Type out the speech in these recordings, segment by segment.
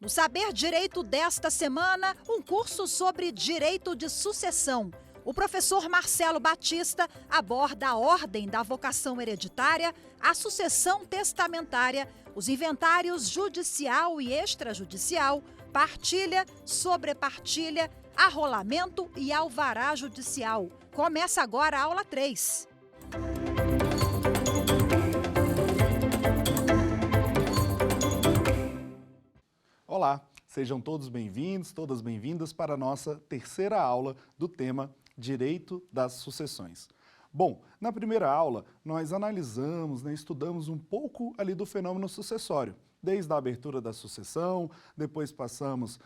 No Saber Direito desta semana, um curso sobre direito de sucessão. O professor Marcelo Batista aborda a ordem da vocação hereditária, a sucessão testamentária, os inventários judicial e extrajudicial, partilha, sobrepartilha, arrolamento e alvará judicial. Começa agora a aula 3. Olá, sejam todos bem-vindos, todas bem-vindas para a nossa terceira aula do tema Direito das Sucessões. Bom, na primeira aula nós analisamos, estudamos um pouco ali do fenômeno sucessório, desde a abertura da sucessão, depois passamos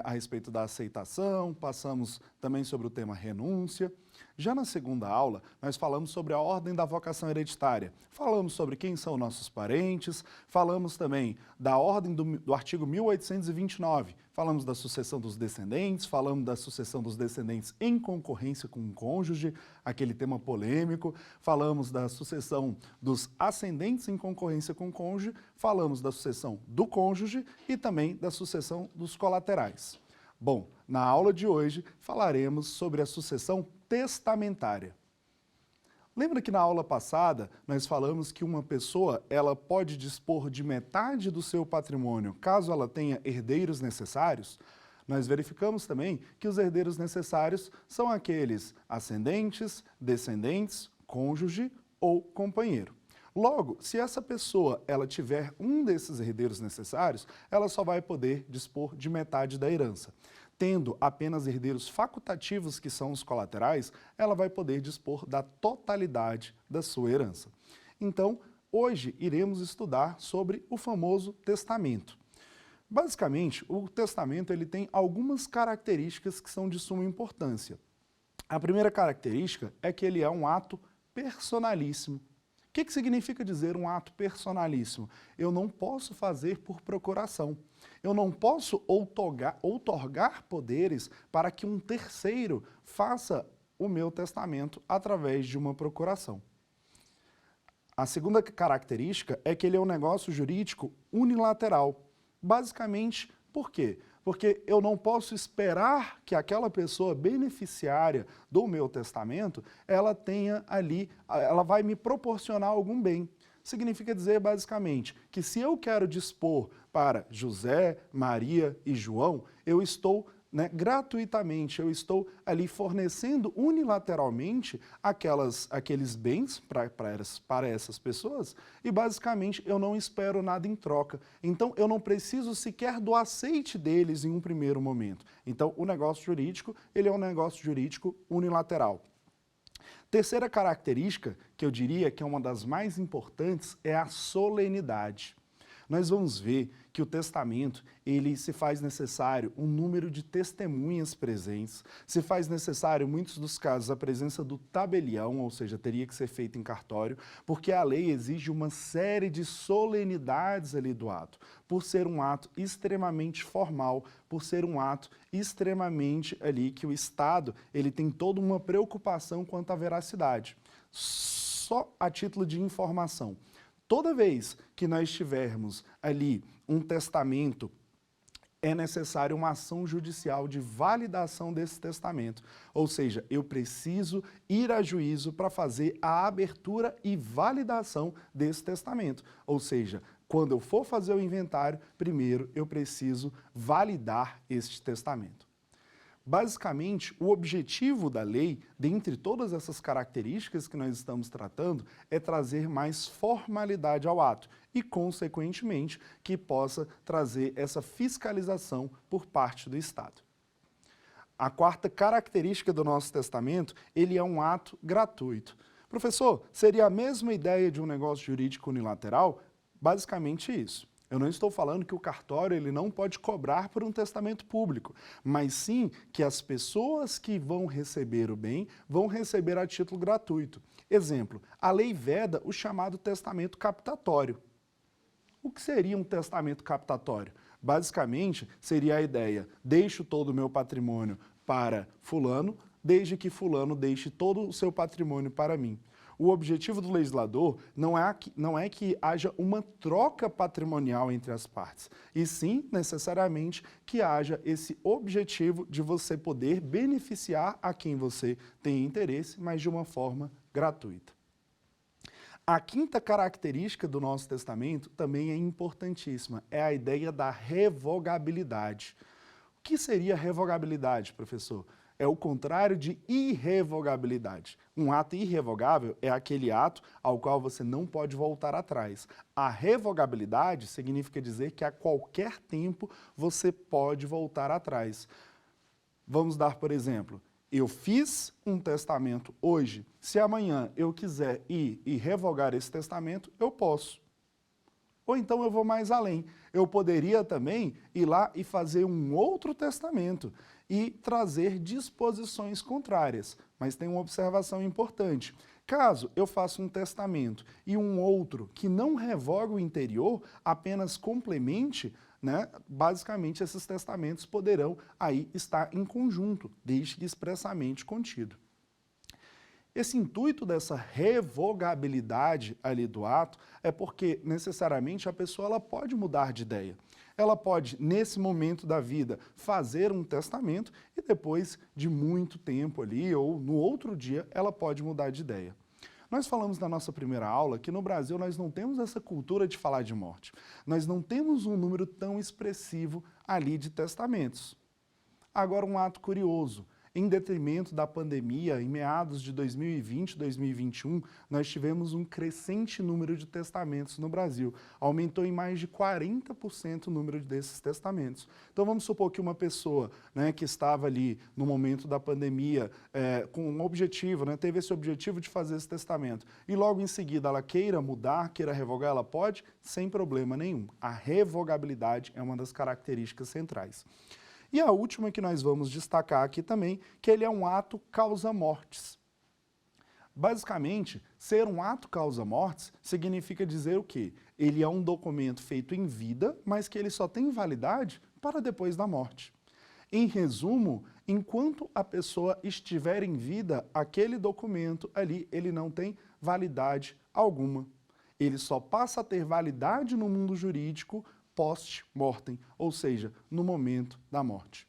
a respeito da aceitação, passamos também sobre o tema renúncia. Já na segunda aula, nós falamos sobre a ordem da vocação hereditária, falamos sobre quem são nossos parentes, falamos também da ordem do artigo 1829, falamos da sucessão dos descendentes, falamos da sucessão dos descendentes em concorrência com o cônjuge, aquele tema polêmico, falamos da sucessão dos ascendentes em concorrência com o cônjuge, falamos da sucessão do cônjuge e também da sucessão dos colaterais. Bom, na aula de hoje falaremos sobre a sucessão testamentária. Lembra que na aula passada nós falamos que uma pessoa ela pode dispor de metade do seu patrimônio caso ela tenha herdeiros necessários? Nós verificamos também que os herdeiros necessários são aqueles ascendentes, descendentes, cônjuge ou companheiro. Logo, se essa pessoa ela tiver um desses herdeiros necessários, ela só vai poder dispor de metade da herança. Tendo apenas herdeiros facultativos, que são os colaterais, ela vai poder dispor da totalidade da sua herança. Então, hoje iremos estudar sobre o famoso testamento. Basicamente, o testamento ele tem algumas características que são de suma importância. A primeira característica é que ele é um ato personalíssimo. O que significa dizer um ato personalíssimo? Eu não posso fazer por procuração. Eu não posso outorgar poderes para que um terceiro faça o meu testamento através de uma procuração. A segunda característica é que ele é um negócio jurídico unilateral. Basicamente, por quê? Porque eu não posso esperar que aquela pessoa beneficiária do meu testamento, ela tenha ali, ela vai me proporcionar algum bem. Significa dizer, basicamente, que se eu quero dispor para José, Maria e João, eu estou gratuitamente, eu estou ali fornecendo unilateralmente aqueles bens para essas pessoas e basicamente eu não espero nada em troca. Então eu não preciso sequer do aceite deles em um primeiro momento. Então o negócio jurídico, ele é um negócio jurídico unilateral. Terceira característica, que eu diria que é uma das mais importantes, é a solenidade. Nós vamos ver que o testamento, ele se faz necessário um número de testemunhas presentes, se faz necessário, em muitos dos casos, a presença do tabelião, ou seja, teria que ser feito em cartório, porque a lei exige uma série de solenidades ali do ato, por ser um ato extremamente formal, por ser um ato extremamente ali que o Estado, ele tem toda uma preocupação quanto à veracidade. Só a título de informação. Toda vez que nós tivermos ali um testamento, é necessário uma ação judicial de validação desse testamento. Ou seja, eu preciso ir a juízo para fazer a abertura e validação desse testamento. Ou seja, quando eu for fazer o inventário, primeiro eu preciso validar este testamento. Basicamente, o objetivo da lei, dentre todas essas características que nós estamos tratando, é trazer mais formalidade ao ato e, consequentemente, que possa trazer essa fiscalização por parte do Estado. A quarta característica do nosso testamento, ele é um ato gratuito. Professor, seria a mesma ideia de um negócio jurídico unilateral? Basicamente isso. Eu não estou falando que o cartório ele não pode cobrar por um testamento público, mas sim que as pessoas que vão receber o bem vão receber a título gratuito. Exemplo, a lei veda o chamado testamento captatório. O que seria um testamento captatório? Basicamente, seria a ideia, deixo todo o meu patrimônio para fulano, desde que fulano deixe todo o seu patrimônio para mim. O objetivo do legislador não é que haja uma troca patrimonial entre as partes, e sim, necessariamente, que haja esse objetivo de você poder beneficiar a quem você tem interesse, mas de uma forma gratuita. A quinta característica do nosso testamento também é importantíssima, é a ideia da revogabilidade. O que seria revogabilidade, professor? É o contrário de irrevogabilidade. Um ato irrevogável é aquele ato ao qual você não pode voltar atrás. A revogabilidade significa dizer que a qualquer tempo você pode voltar atrás. Vamos dar, por exemplo, eu fiz um testamento hoje. Se amanhã eu quiser ir e revogar esse testamento, eu posso. Ou então eu vou mais além. Eu poderia também ir lá e fazer um outro testamento e trazer disposições contrárias. Mas tem uma observação importante. Caso eu faça um testamento e um outro que não revoga o interior, apenas complemente, né, basicamente esses testamentos poderão aí estar em conjunto, desde que expressamente contido. Esse intuito dessa revogabilidade ali do ato é porque, necessariamente, a pessoa ela pode mudar de ideia. Ela pode, nesse momento da vida, fazer um testamento e depois de muito tempo ali, ou no outro dia, ela pode mudar de ideia. Nós falamos na nossa primeira aula que no Brasil nós não temos essa cultura de falar de morte. Nós não temos um número tão expressivo ali de testamentos. Agora, um ato curioso. Em detrimento da pandemia, em meados de 2020, 2021, nós tivemos um crescente número de testamentos no Brasil. Aumentou em mais de 40% o número desses testamentos. Então vamos supor que uma pessoa, né, que estava ali no momento da pandemia com um objetivo, né, teve esse objetivo de fazer esse testamento, e logo em seguida ela queira mudar, queira revogar, ela pode, sem problema nenhum. A revogabilidade é uma das características centrais. E a última que nós vamos destacar aqui também, que ele é um ato causa-mortis. Basicamente, ser um ato causa-mortis significa dizer o quê? Ele é um documento feito em vida, mas que ele só tem validade para depois da morte. Em resumo, enquanto a pessoa estiver em vida, aquele documento ali, ele não tem validade alguma. Ele só passa a ter validade no mundo jurídico post-mortem, ou seja, no momento da morte.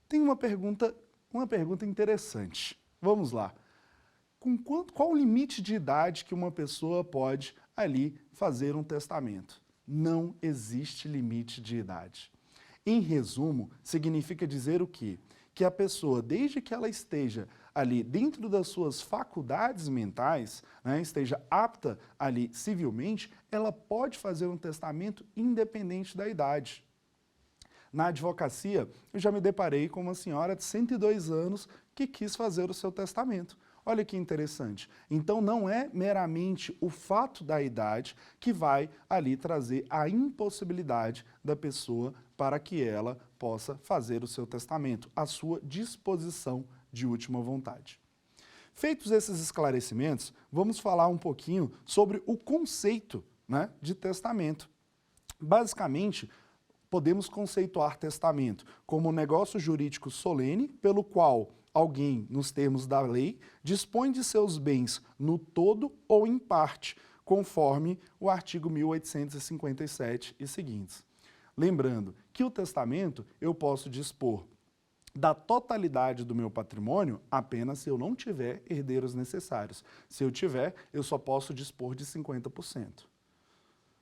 Tem uma pergunta interessante. Vamos lá. Qual o limite de idade que uma pessoa pode ali fazer um testamento? Não existe limite de idade. Em resumo, significa dizer o quê? Que a pessoa, desde que ela esteja ali dentro das suas faculdades mentais, né, esteja apta ali civilmente, ela pode fazer um testamento independente da idade. Na advocacia, eu já me deparei com uma senhora de 102 anos que quis fazer o seu testamento. Olha que interessante. Então não é meramente o fato da idade que vai ali trazer a impossibilidade da pessoa para que ela possa fazer o seu testamento, a sua disposição de última vontade. Feitos esses esclarecimentos, vamos falar um pouquinho sobre o conceito, né, de testamento. Basicamente, podemos conceituar testamento como um negócio jurídico solene pelo qual alguém, nos termos da lei, dispõe de seus bens no todo ou em parte, conforme o artigo 1857 e seguintes. Lembrando que o testamento eu posso dispor da totalidade do meu patrimônio apenas se eu não tiver herdeiros necessários. Se eu tiver, eu só posso dispor de 50%.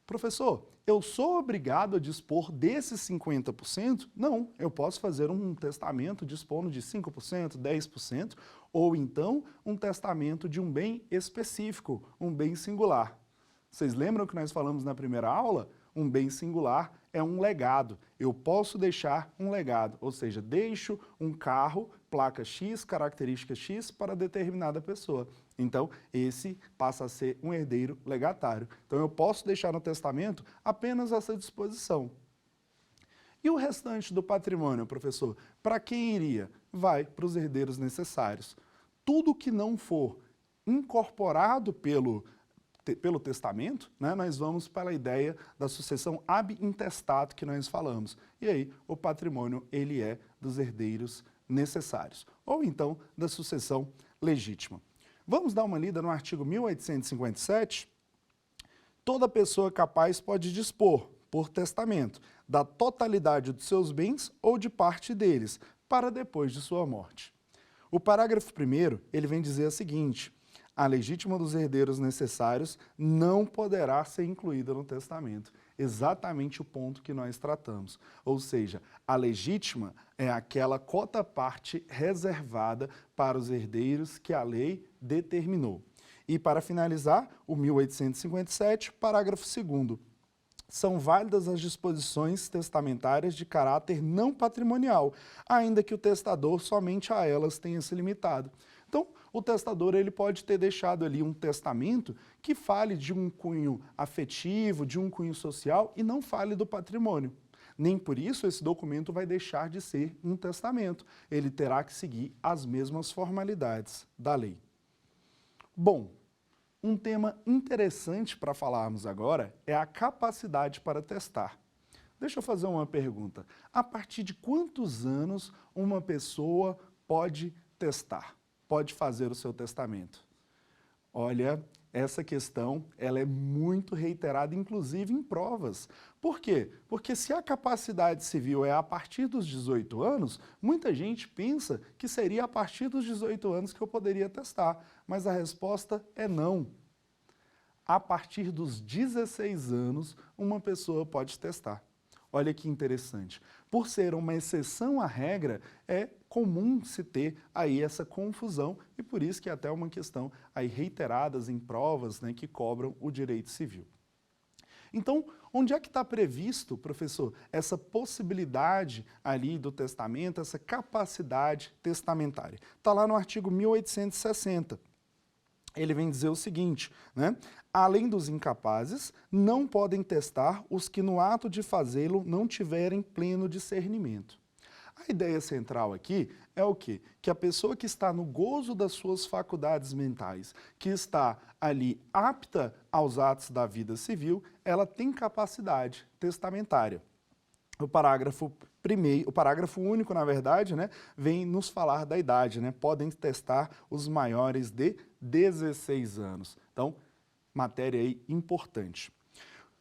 Professor, eu sou obrigado a dispor desses 50%? Não, eu posso fazer um testamento dispondo de 5%, 10%, ou então um testamento de um bem específico, um bem singular. Vocês lembram que nós falamos na primeira aula? Um bem singular é um legado. Eu posso deixar um legado, ou seja, deixo um carro, placa X, característica X para determinada pessoa. Então, esse passa a ser um herdeiro legatário. Então, eu posso deixar no testamento apenas essa disposição. E o restante do patrimônio, professor? Para quem iria? Vai para os herdeiros necessários. Tudo que não for incorporado pelo testamento, né, nós vamos para a ideia da sucessão ab intestato que nós falamos. E aí, o patrimônio, ele é dos herdeiros necessários. Ou então, da sucessão legítima. Vamos dar uma lida no artigo 1857? Toda pessoa capaz pode dispor, por testamento, da totalidade dos seus bens ou de parte deles, para depois de sua morte. O parágrafo 1º, ele vem dizer o seguinte: a legítima dos herdeiros necessários não poderá ser incluída no testamento. Exatamente o ponto que nós tratamos. Ou seja, a legítima é aquela cota-parte reservada para os herdeiros que a lei determinou. E para finalizar, o 1857, parágrafo 2º. São válidas as disposições testamentárias de caráter não patrimonial, ainda que o testador somente a elas tenha se limitado. Então, o testador ele pode ter deixado ali um testamento que fale de um cunho afetivo, de um cunho social e não fale do patrimônio. Nem por isso esse documento vai deixar de ser um testamento. Ele terá que seguir as mesmas formalidades da lei. Bom, um tema interessante para falarmos agora é a capacidade para testar. Deixa eu fazer uma pergunta. A partir de quantos anos uma pessoa pode testar? Pode fazer o seu testamento? Olha, essa questão ela é muito reiterada, inclusive em provas. Por quê? Porque se a capacidade civil é a partir dos 18 anos, muita gente pensa que seria a partir dos 18 anos que eu poderia testar, mas a resposta é não. A partir dos 16 anos, uma pessoa pode testar. Olha que interessante. Por ser uma exceção à regra, é comum se ter aí essa confusão e por isso que é até uma questão aí reiteradas em provas, né, que cobram o direito civil. Então, onde é que está previsto, professor, essa possibilidade ali do testamento, essa capacidade testamentária? Está lá no artigo 1860. Ele vem dizer o seguinte, né? Além dos incapazes, não podem testar os que no ato de fazê-lo não tiverem pleno discernimento. A ideia central aqui é o quê? Que a pessoa que está no gozo das suas faculdades mentais, que está ali apta aos atos da vida civil, ela tem capacidade testamentária. O parágrafo único, na verdade, né, vem nos falar da idade, né? Podem testar os maiores de 16 anos. Então, matéria aí importante.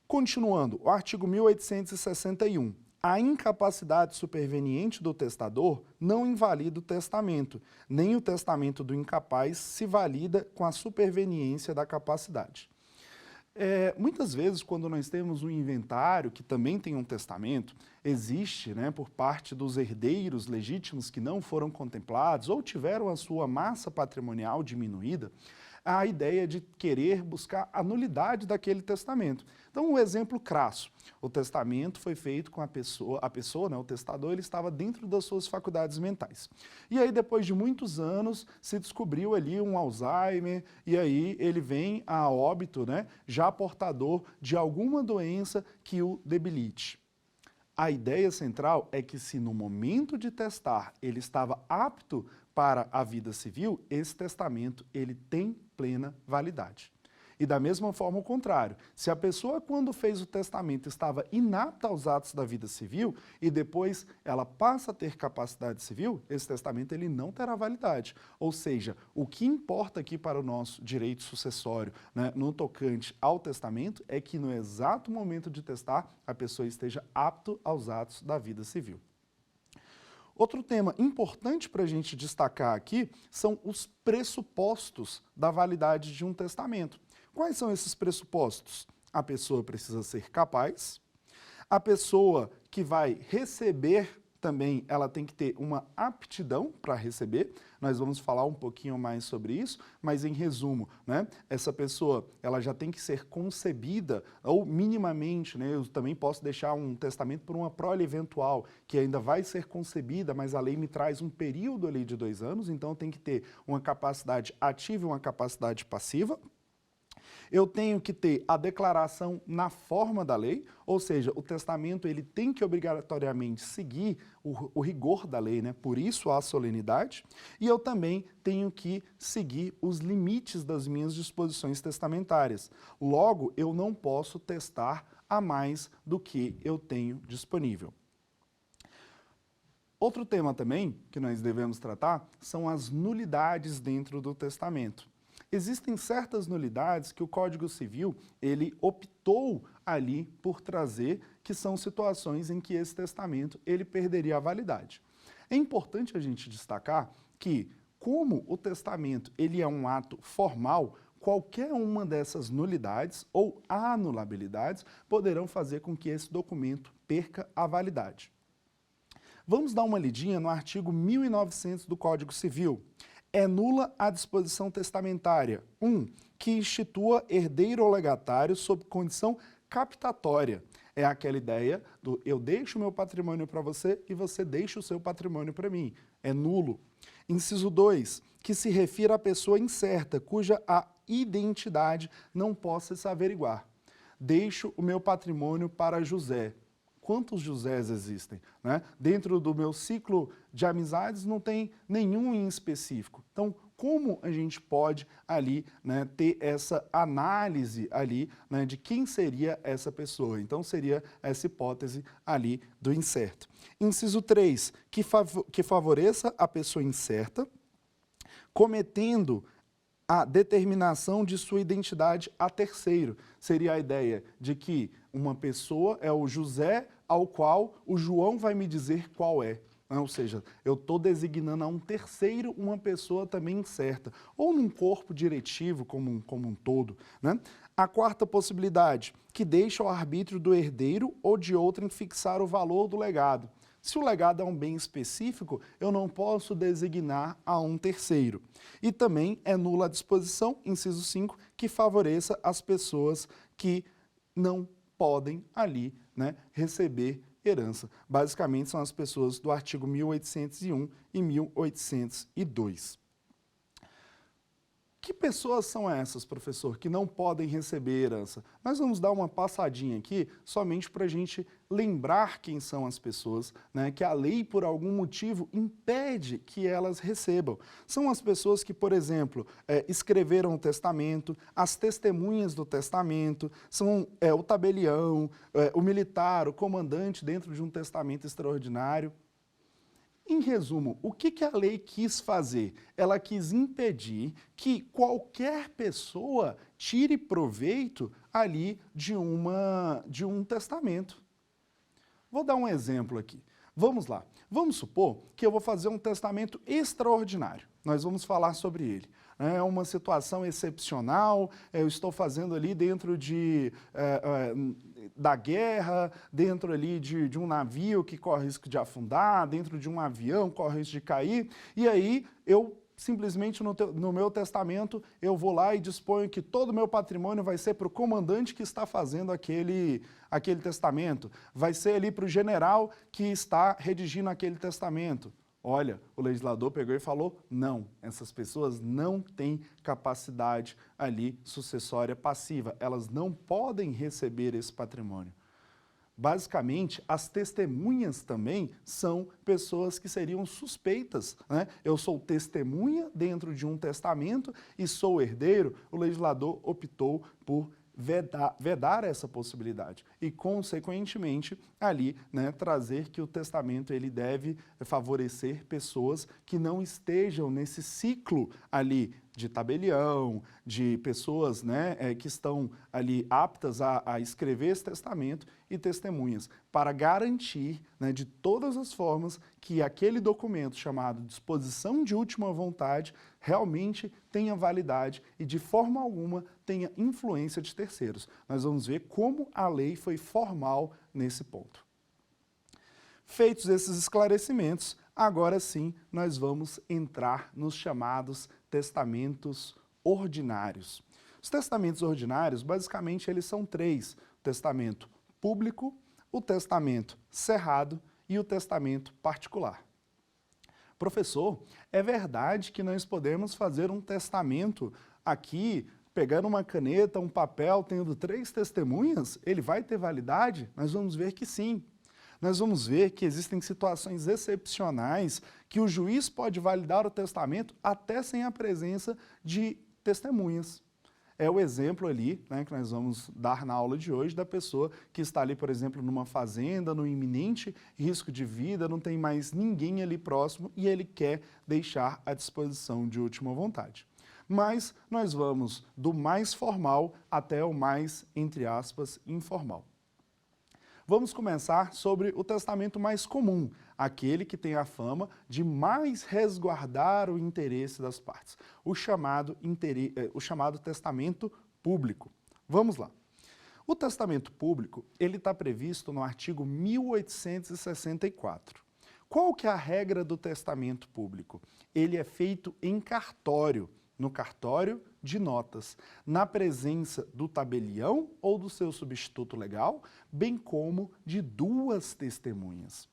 Continuando, o artigo 1861. A incapacidade superveniente do testador não invalida o testamento, nem o testamento do incapaz se valida com a superveniência da capacidade. Muitas vezes, quando nós temos um inventário que também tem um testamento, existe, né, por parte dos herdeiros legítimos que não foram contemplados ou tiveram a sua massa patrimonial diminuída, a ideia de querer buscar a nulidade daquele testamento. Então, um exemplo crasso, o testamento foi feito com a pessoa, né, o testador, ele estava dentro das suas faculdades mentais. E aí, depois de muitos anos, se descobriu ali um Alzheimer, e aí ele vem a óbito, né, já portador de alguma doença que o debilite. A ideia central é que se no momento de testar ele estava apto para a vida civil, esse testamento ele tem plena validade. E da mesma forma o contrário, se a pessoa quando fez o testamento estava inapta aos atos da vida civil e depois ela passa a ter capacidade civil, esse testamento ele não terá validade. Ou seja, o que importa aqui para o nosso direito sucessório, né, no tocante ao testamento, é que no exato momento de testar a pessoa esteja apto aos atos da vida civil. Outro tema importante para a gente destacar aqui são os pressupostos da validade de um testamento. Quais são esses pressupostos? A pessoa precisa ser capaz, a pessoa que vai receber também, ela tem que ter uma aptidão para receber. Nós vamos falar um pouquinho mais sobre isso, mas em resumo, né, essa pessoa ela já tem que ser concebida, ou minimamente, né, eu também posso deixar um testamento por uma prole eventual, que ainda vai ser concebida, mas a lei me traz um período ali de 2 anos, então tem que ter uma capacidade ativa e uma capacidade passiva. Eu tenho que ter a declaração na forma da lei, ou seja, o testamento ele tem que obrigatoriamente seguir o rigor da lei, né? Por isso a solenidade, e eu também tenho que seguir os limites das minhas disposições testamentárias. Logo, eu não posso testar a mais do que eu tenho disponível. Outro tema também que nós devemos tratar são as nulidades dentro do testamento. Existem certas nulidades que o Código Civil, ele optou ali por trazer, que são situações em que esse testamento, ele perderia a validade. É importante a gente destacar que, como o testamento, ele é um ato formal, qualquer uma dessas nulidades ou anulabilidades poderão fazer com que esse documento perca a validade. Vamos dar uma lidinha no artigo 1900 do Código Civil. É nula a disposição testamentária. 1. Que institua herdeiro ou legatário sob condição captatória. É aquela ideia do eu deixo o meu patrimônio para você e você deixa o seu patrimônio para mim. É nulo. Inciso 2. Que se refira à pessoa incerta, cuja a identidade não possa se averiguar. Deixo o meu patrimônio para José. Quantos Josés existem, né? Dentro do meu ciclo de amizades não tem nenhum em específico. Então, como a gente pode ali, né, ter essa análise ali, né, de quem seria essa pessoa? Então, seria essa hipótese ali do incerto. Inciso 3, que favoreça a pessoa incerta, cometendo a determinação de sua identidade a terceiro. Seria a ideia de que uma pessoa é o José ao qual o João vai me dizer qual é. Ou seja, eu estou designando a um terceiro uma pessoa também incerta, ou num corpo diretivo como um todo, né? A quarta possibilidade, que deixa ao arbítrio do herdeiro ou de outrem fixar o valor do legado. Se o legado é um bem específico, eu não posso designar a um terceiro. E também é nula a disposição, inciso 5, que favoreça as pessoas que não podem ali, né, receber herança. Basicamente são as pessoas do artigo 1801 e 1802. Que pessoas são essas, professor, que não podem receber herança? Nós vamos dar uma passadinha aqui, somente para a gente lembrar quem são as pessoas, né, que a lei, por algum motivo, impede que elas recebam. São as pessoas que, por exemplo, escreveram o testamento, as testemunhas do testamento, são o tabelião, o militar, o comandante dentro de um testamento extraordinário. Em resumo, o que a lei quis fazer? Ela quis impedir que qualquer pessoa tire proveito ali de um testamento. Vou dar um exemplo aqui. Vamos lá. Vamos supor que eu vou fazer um testamento extraordinário. Nós vamos falar sobre ele. É uma situação excepcional, eu estou fazendo ali dentro da guerra, dentro ali de um navio que corre risco de afundar, dentro de um avião que corre risco de cair, e aí eu simplesmente no meu testamento eu vou lá e disponho que todo o meu patrimônio vai ser para o comandante que está fazendo aquele testamento, vai ser ali para o general que está redigindo aquele testamento. Olha, o legislador pegou e falou, não, essas pessoas não têm capacidade ali sucessória passiva, elas não podem receber esse patrimônio. Basicamente, as testemunhas também são pessoas que seriam suspeitas, né? Eu sou testemunha dentro de um testamento e sou herdeiro, o legislador optou por vedar essa possibilidade e, consequentemente, ali, né, trazer que o testamento ele deve favorecer pessoas que não estejam nesse ciclo ali de tabelião, de pessoas, né, que estão ali aptas a escrever esse testamento e testemunhas, para garantir, né, de todas as formas que aquele documento chamado disposição de última vontade realmente tenha validade e de forma alguma tenha influência de terceiros. Nós vamos ver como a lei foi formal nesse ponto. Feitos esses esclarecimentos, agora sim nós vamos entrar nos chamados testamentos ordinários. Os testamentos ordinários, basicamente, eles são três: o testamento público, o testamento cerrado e o testamento particular. Professor, é verdade que nós podemos fazer um testamento aqui, pegando uma caneta, um papel, tendo 3 testemunhas? Ele vai ter validade? Nós vamos ver que sim. Nós vamos ver que existem situações excepcionais que o juiz pode validar o testamento até sem a presença de testemunhas. É o exemplo ali, né, que nós vamos dar na aula de hoje, da pessoa que está ali, por exemplo, numa fazenda, no iminente risco de vida, não tem mais ninguém ali próximo e ele quer deixar à disposição de última vontade. Mas nós vamos do mais formal até o mais, entre aspas, informal. Vamos começar sobre o testamento mais comum, aquele que tem a fama de mais resguardar o interesse das partes, o chamado testamento público. Vamos lá. O testamento público, ele está previsto no artigo 1864. Qual que é a regra do testamento público? Ele é feito em cartório, no cartório de notas, na presença do tabelião ou do seu substituto legal, bem como de duas testemunhas.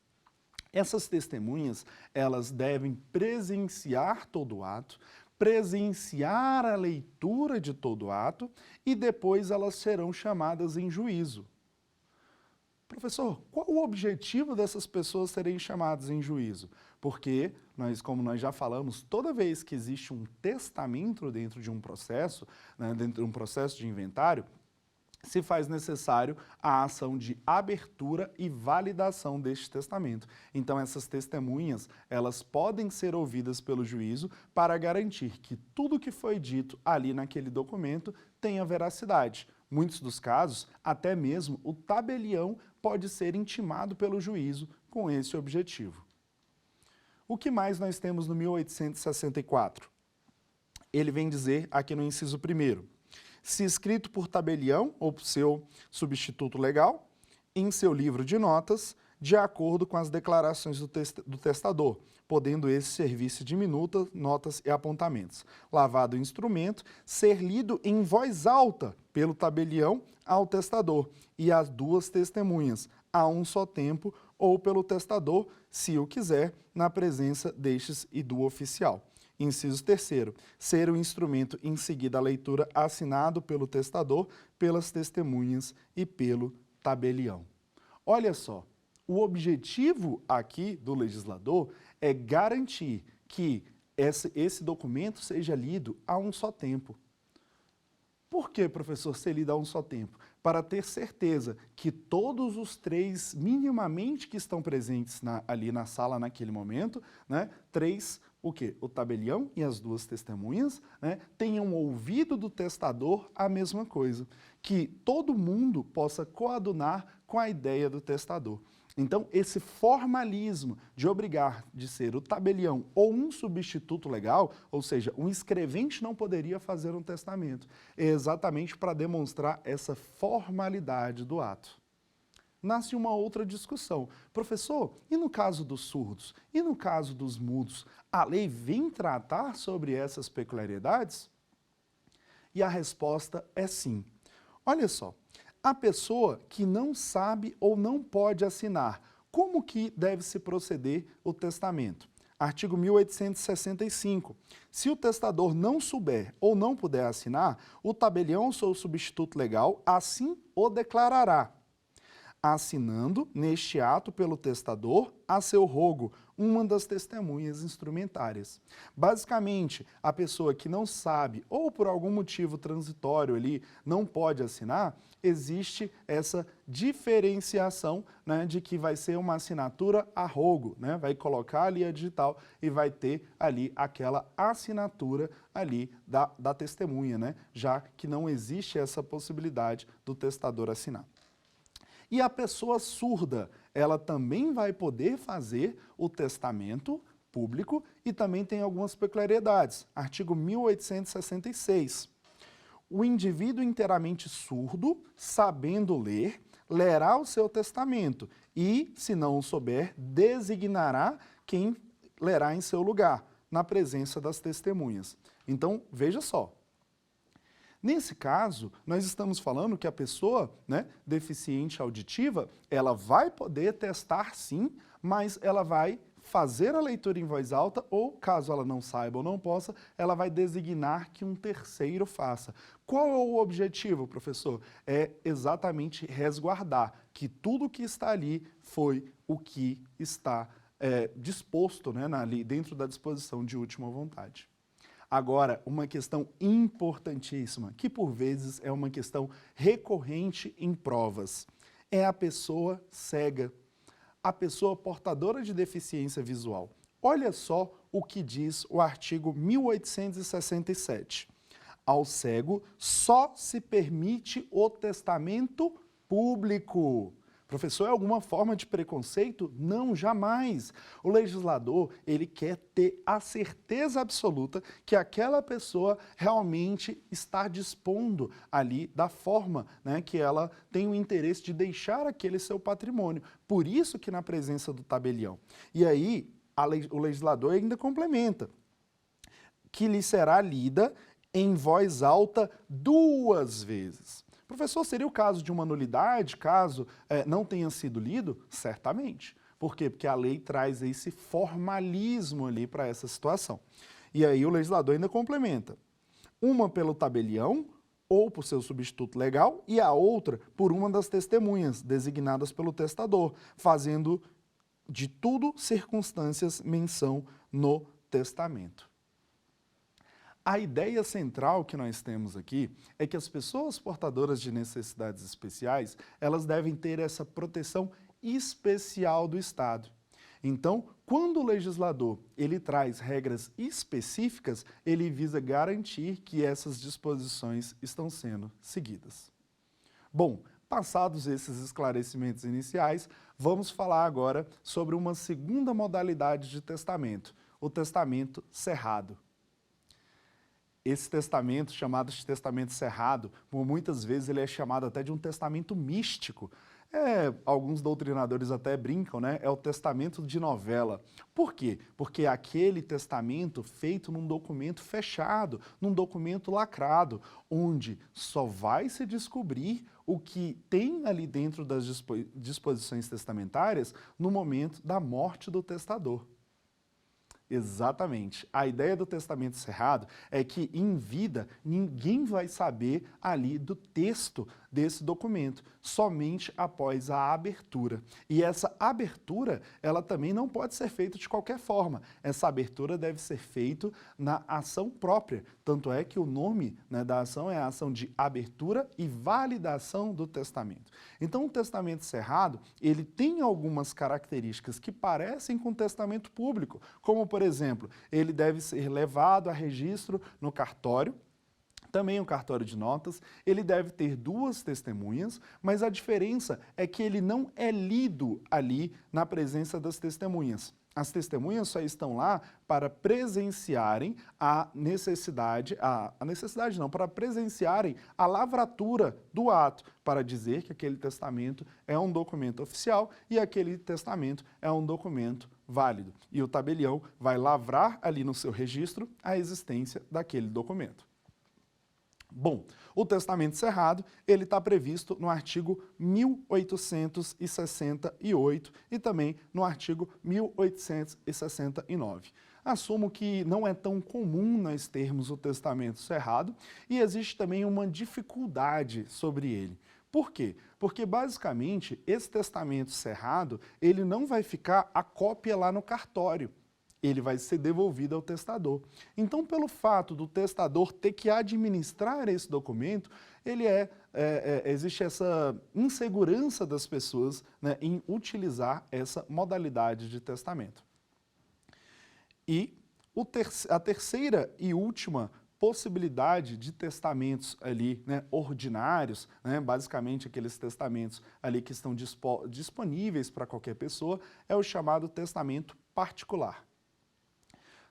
Essas testemunhas, elas devem presenciar todo o ato, presenciar a leitura de todo o ato e depois elas serão chamadas em juízo. Professor, qual o objetivo dessas pessoas serem chamadas em juízo? Porque, como nós já falamos, toda vez que existe um testamento dentro de um processo, né, dentro de um processo de inventário, se faz necessário a ação de abertura e validação deste testamento. Então, essas testemunhas, elas podem ser ouvidas pelo juízo para garantir que tudo que foi dito ali naquele documento tenha veracidade. Muitos dos casos, até mesmo o tabelião pode ser intimado pelo juízo com esse objetivo. O que mais nós temos no 1864? Ele vem dizer aqui no inciso 1º, se escrito por tabelião ou por seu substituto legal, em seu livro de notas, de acordo com as declarações do testador, podendo esse servir-se de minutas, notas e apontamentos. Lavado o instrumento, ser lido em voz alta pelo tabelião ao testador e às duas testemunhas, a um só tempo, ou pelo testador, se o quiser, na presença destes e do oficial. Inciso 3º, ser o instrumento em seguida a leitura assinado pelo testador, pelas testemunhas e pelo tabelião. Olha só, o objetivo aqui do legislador é garantir que esse documento seja lido a um só tempo. Por que, professor, ser lido a um só tempo? Para ter certeza que todos os três, minimamente, que estão presentes ali na sala naquele momento, né, o quê? O tabelião e as duas testemunhas, né, tenham ouvido do testador a mesma coisa. Que todo mundo possa coadunar com a ideia do testador. Então, esse formalismo de obrigar de ser o tabelião ou um substituto legal, ou seja, um escrevente não poderia fazer um testamento, é exatamente para demonstrar essa formalidade do ato. Nasce uma outra discussão. Professor, e no caso dos surdos? E no caso dos mudos? A lei vem tratar sobre essas peculiaridades? E a resposta é sim. Olha só. A pessoa que não sabe ou não pode assinar, como que deve se proceder o testamento? Artigo 1865. Se o testador não souber ou não puder assinar, o tabelião ou seu substituto legal assim o declarará, assinando neste ato pelo testador, a seu rogo, uma das testemunhas instrumentárias. Basicamente, a pessoa que não sabe ou por algum motivo transitório ali não pode assinar, existe essa diferenciação, né, de que vai ser uma assinatura a rogo, né, vai colocar ali a digital e vai ter ali aquela assinatura ali da testemunha, né, já que não existe essa possibilidade do testador assinar. E a pessoa surda, ela também vai poder fazer o testamento público e também tem algumas peculiaridades. Artigo 1866. O indivíduo inteiramente surdo, sabendo ler, lerá o seu testamento e, se não o souber, designará quem lerá em seu lugar, na presença das testemunhas. Então, veja só. Nesse caso, nós estamos falando que a pessoa, né, deficiente auditiva, ela vai poder testar sim, mas ela vai fazer a leitura em voz alta ou, caso ela não saiba ou não possa, ela vai designar que um terceiro faça. Qual é o objetivo, professor? É exatamente resguardar que tudo que está ali foi o que está disposto, né, ali dentro da disposição de última vontade. Agora, uma questão importantíssima, que por vezes é uma questão recorrente em provas, é a pessoa cega, a pessoa portadora de deficiência visual. Olha só o que diz o artigo 1867. Ao cego só se permite o testamento público. Professor, é alguma forma de preconceito? Não, jamais. O legislador, ele quer ter a certeza absoluta que aquela pessoa realmente está dispondo ali da forma, né, que ela tem o interesse de deixar aquele seu patrimônio. Por isso que na presença do tabelião. E aí, o legislador ainda complementa que lhe será lida em voz alta 2 vezes. Professor, seria o caso de uma nulidade, caso não tenha sido lido? Certamente. Por quê? Porque a lei traz esse formalismo ali para essa situação. E aí o legislador ainda complementa. Uma pelo tabelião ou por seu substituto legal e a outra por uma das testemunhas designadas pelo testador, fazendo de tudo circunstâncias menção no testamento. A ideia central que nós temos aqui é que as pessoas portadoras de necessidades especiais, elas devem ter essa proteção especial do Estado. Então, quando o legislador ele traz regras específicas, ele visa garantir que essas disposições estão sendo seguidas. Bom, passados esses esclarecimentos iniciais, vamos falar agora sobre uma segunda modalidade de testamento, o testamento cerrado. Esse testamento, chamado de testamento cerrado, por muitas vezes ele é chamado até de um testamento místico. Alguns doutrinadores até brincam, né? É o testamento de novela. Por quê? Porque é aquele testamento feito num documento fechado, num documento lacrado, onde só vai se descobrir o que tem ali dentro das disposições testamentárias no momento da morte do testador. Exatamente. A ideia do testamento cerrado é que em vida ninguém vai saber ali do texto desse documento, somente após a abertura. E essa abertura, ela também não pode ser feita de qualquer forma. Essa abertura deve ser feita na ação própria. Tanto é que o nome, né, da ação é a ação de abertura e validação do testamento. Então o testamento cerrado, ele tem algumas características que parecem com o testamento público, como por exemplo, ele deve ser levado a registro no cartório, também o cartório de notas, ele deve ter 2 testemunhas, mas a diferença é que ele não é lido ali na presença das testemunhas. As testemunhas só estão lá para presenciarem para presenciarem a lavratura do ato, para dizer que aquele testamento é um documento oficial e aquele testamento é um documento válido. E o tabelião vai lavrar ali no seu registro a existência daquele documento. Bom, o testamento cerrado, ele está previsto no artigo 1868 e também no artigo 1869. Assumo que não é tão comum nós termos o testamento cerrado e existe também uma dificuldade sobre ele. Por quê? Porque basicamente esse testamento cerrado, ele não vai ficar a cópia lá no cartório. Ele vai ser devolvido ao testador. Então, pelo fato do testador ter que administrar esse documento, existe essa insegurança das pessoas, né, em utilizar essa modalidade de testamento. E a terceira e última possibilidade de testamentos ali, né, ordinários, né, basicamente aqueles testamentos ali que estão disponíveis para qualquer pessoa, é o chamado testamento particular.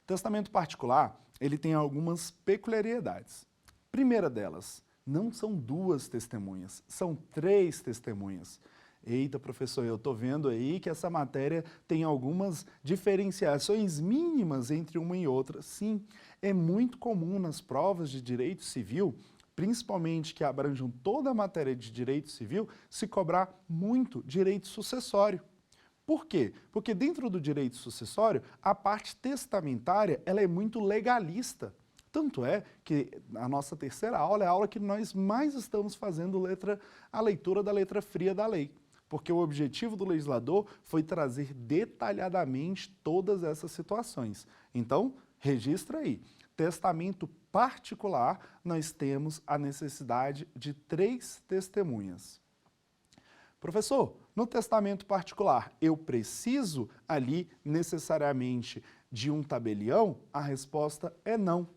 O testamento particular, ele tem algumas peculiaridades. Primeira delas, não são 2 testemunhas, são 3 testemunhas. Eita, professor, eu estou vendo aí que essa matéria tem algumas diferenciações mínimas entre uma e outra. Sim, é muito comum nas provas de direito civil, principalmente que abranjam toda a matéria de direito civil, se cobrar muito direito sucessório. Por quê? Porque dentro do direito sucessório, a parte testamentária ela é muito legalista. Tanto é que a nossa terceira aula é a aula que nós mais estamos fazendo a leitura da letra fria da lei. Porque o objetivo do legislador foi trazer detalhadamente todas essas situações. Então, registra aí. Testamento particular, nós temos a necessidade de 3 testemunhas. Professor, No testamento particular, eu preciso ali necessariamente de um tabelião? A resposta é não.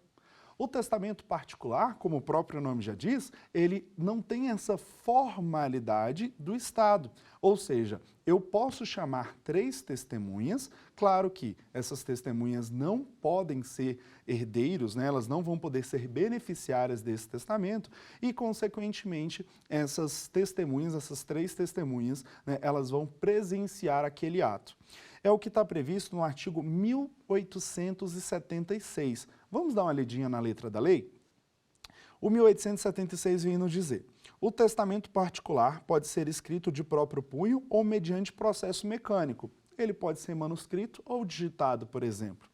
O testamento particular, como o próprio nome já diz, ele não tem essa formalidade do Estado. Ou seja, eu posso chamar 3 testemunhas, claro que essas testemunhas não podem ser herdeiros, né? Elas não vão poder ser beneficiárias desse testamento e, consequentemente, essas testemunhas, essas 3 testemunhas, né, elas vão presenciar aquele ato. É o que está previsto no artigo 1876. Vamos dar uma olhadinha na letra da lei? O 1876 vem nos dizer: o testamento particular pode ser escrito de próprio punho ou mediante processo mecânico. Ele pode ser manuscrito ou digitado, por exemplo.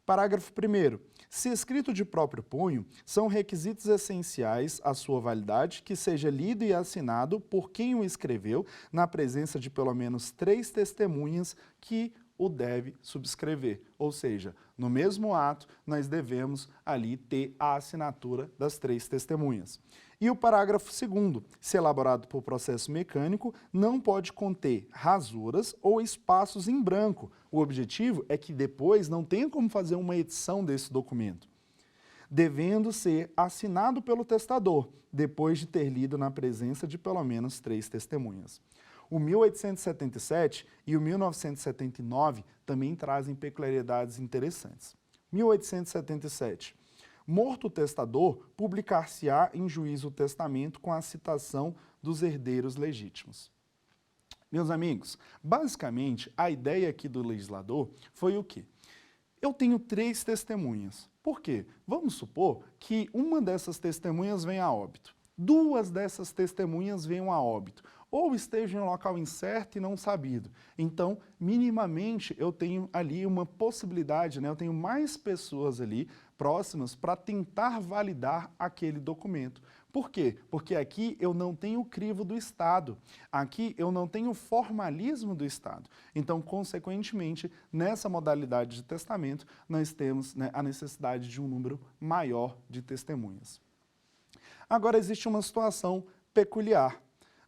Parágrafo 1º. Se escrito de próprio punho, são requisitos essenciais à sua validade que seja lido e assinado por quem o escreveu, na presença de pelo menos 3 testemunhas que o deve subscrever. Ou seja, no mesmo ato, nós devemos ali ter a assinatura das 3 testemunhas. E o parágrafo 2º, se elaborado por processo mecânico, não pode conter rasuras ou espaços em branco. O objetivo é que depois não tenha como fazer uma edição desse documento, devendo ser assinado pelo testador, depois de ter lido na presença de pelo menos 3 testemunhas. O 1877 e o 1979 também trazem peculiaridades interessantes. 1877. Morto o testador, publicar-se-á em juízo o testamento com a citação dos herdeiros legítimos. Meus amigos, basicamente, a ideia aqui do legislador foi o quê? Eu tenho 3 testemunhas. Por quê? Vamos supor que uma dessas testemunhas venha a óbito. 2 dessas testemunhas venham a óbito, ou estejam em um local incerto e não sabido. Então, minimamente, eu tenho ali uma possibilidade, né? Eu tenho mais pessoas ali próximas para tentar validar aquele documento. Por quê? Porque aqui eu não tenho o crivo do Estado, aqui eu não tenho o formalismo do Estado. Então, consequentemente, nessa modalidade de testamento, nós temos, né, a necessidade de um número maior de testemunhas. Agora, existe uma situação peculiar.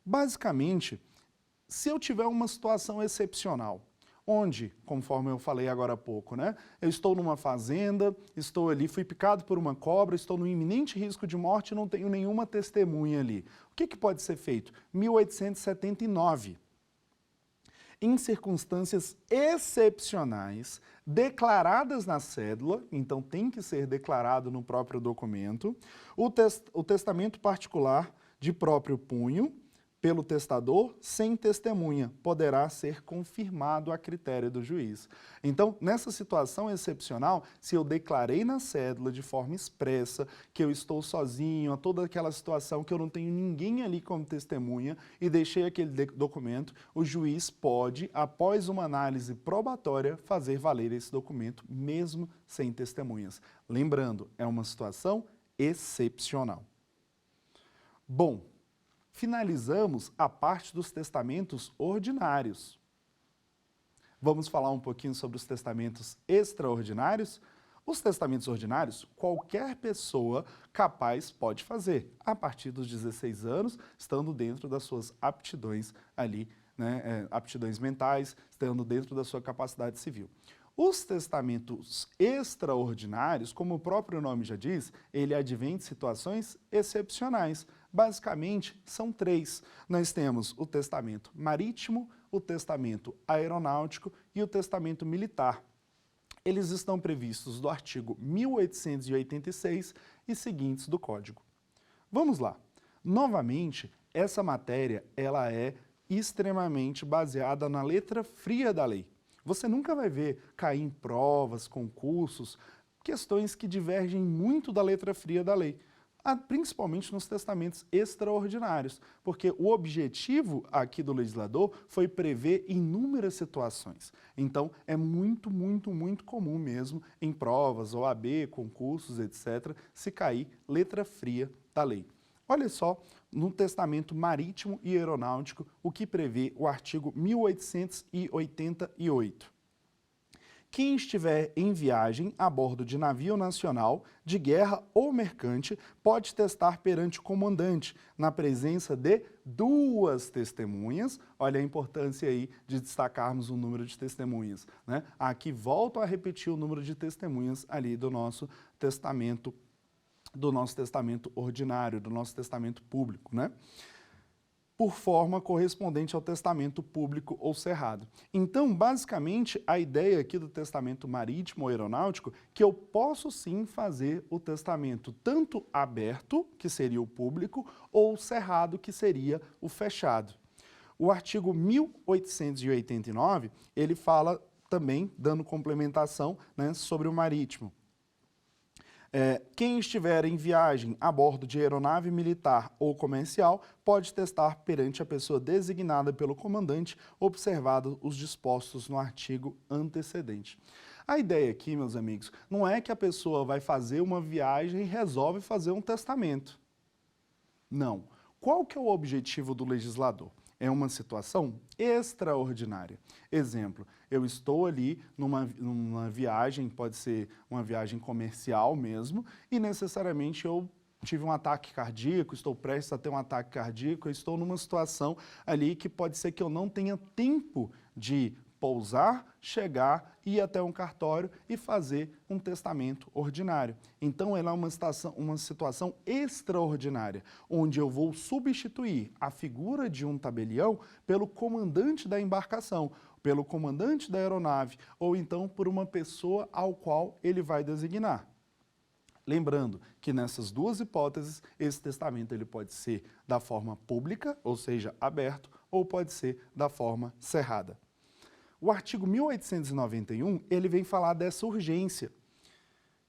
Basicamente, se eu tiver uma situação excepcional, onde, conforme eu falei agora há pouco, né, eu estou numa fazenda, estou ali, fui picado por uma cobra, estou no iminente risco de morte e não tenho nenhuma testemunha ali. O que pode ser feito? 1879. Em circunstâncias excepcionais, declaradas na cédula, então tem que ser declarado no próprio documento, o testamento particular de próprio punho, pelo testador, sem testemunha, poderá ser confirmado a critério do juiz. Então, nessa situação excepcional, se eu declarei na cédula de forma expressa que eu estou sozinho, a toda aquela situação que eu não tenho ninguém ali como testemunha e deixei aquele documento, o juiz pode, após uma análise probatória, fazer valer esse documento, mesmo sem testemunhas. Lembrando, é uma situação excepcional. Bom, finalizamos a parte dos testamentos ordinários. Vamos falar um pouquinho sobre os testamentos extraordinários? Os testamentos ordinários, qualquer pessoa capaz pode fazer, a partir dos 16 anos, estando dentro das suas aptidões ali, né, aptidões mentais, estando dentro da sua capacidade civil. Os testamentos extraordinários, como o próprio nome já diz, ele advém de situações excepcionais. Basicamente, são 3. Nós temos o testamento marítimo, o testamento aeronáutico e o testamento militar. Eles estão previstos do artigo 1886 e seguintes do Código. Vamos lá. Novamente, essa matéria ela é extremamente baseada na letra fria da lei. Você nunca vai ver cair em provas, concursos, questões que divergem muito da letra fria da lei, principalmente nos testamentos extraordinários, porque o objetivo aqui do legislador foi prever inúmeras situações. Então, é muito comum mesmo em provas, OAB, concursos, etc., se cair letra fria da lei. Olha só, no testamento marítimo e aeronáutico, o que prevê o artigo 1888. Quem estiver em viagem a bordo de navio nacional, de guerra ou mercante, pode testar perante o comandante, na presença de 2 testemunhas. Olha a importância aí de destacarmos o número de testemunhas, né? Aqui volto a repetir o número de testemunhas ali do nosso testamento ordinário, do nosso testamento público, né? Por forma correspondente ao testamento público ou cerrado. Então, basicamente, a ideia aqui do testamento marítimo ou aeronáutico, que eu posso sim fazer o testamento tanto aberto, que seria o público, ou cerrado, que seria o fechado. O artigo 1889, ele fala também, dando complementação, né, sobre o marítimo. Quem estiver em viagem a bordo de aeronave militar ou comercial pode testar perante a pessoa designada pelo comandante, observado os dispostos no artigo antecedente. A ideia aqui, meus amigos, não é que a pessoa vai fazer uma viagem e resolve fazer um testamento. Não. Qual que é o objetivo do legislador? É uma situação extraordinária. Exemplo, eu estou ali numa viagem, pode ser uma viagem comercial mesmo, e necessariamente eu tive um ataque cardíaco, estou prestes a ter um ataque cardíaco, eu estou numa situação ali que pode ser que eu não tenha tempo de pousar, chegar, ir até um cartório e fazer um testamento ordinário. Então, ela é uma situação extraordinária, onde eu vou substituir a figura de um tabelião pelo comandante da embarcação, pelo comandante da aeronave, ou então por uma pessoa ao qual ele vai designar. Lembrando que nessas 2 hipóteses, esse testamento ele pode ser da forma pública, ou seja, aberto, ou pode ser da forma cerrada. O artigo 1891, ele vem falar dessa urgência.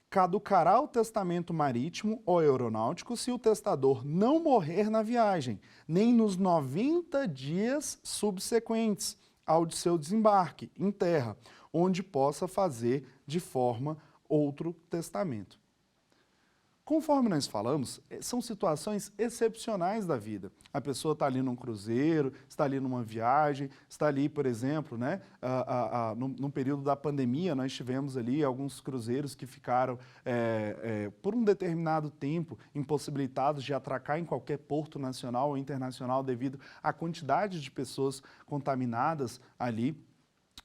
Caducará o testamento marítimo ou aeronáutico se o testador não morrer na viagem, nem nos 90 dias subsequentes ao de seu desembarque em terra, onde possa fazer de forma outro testamento. Conforme nós falamos, são situações excepcionais da vida. A pessoa está ali num cruzeiro, está ali numa viagem, está ali, por exemplo, né, no período da pandemia, nós tivemos ali alguns cruzeiros que ficaram, por um determinado tempo, impossibilitados de atracar em qualquer porto nacional ou internacional devido à quantidade de pessoas contaminadas ali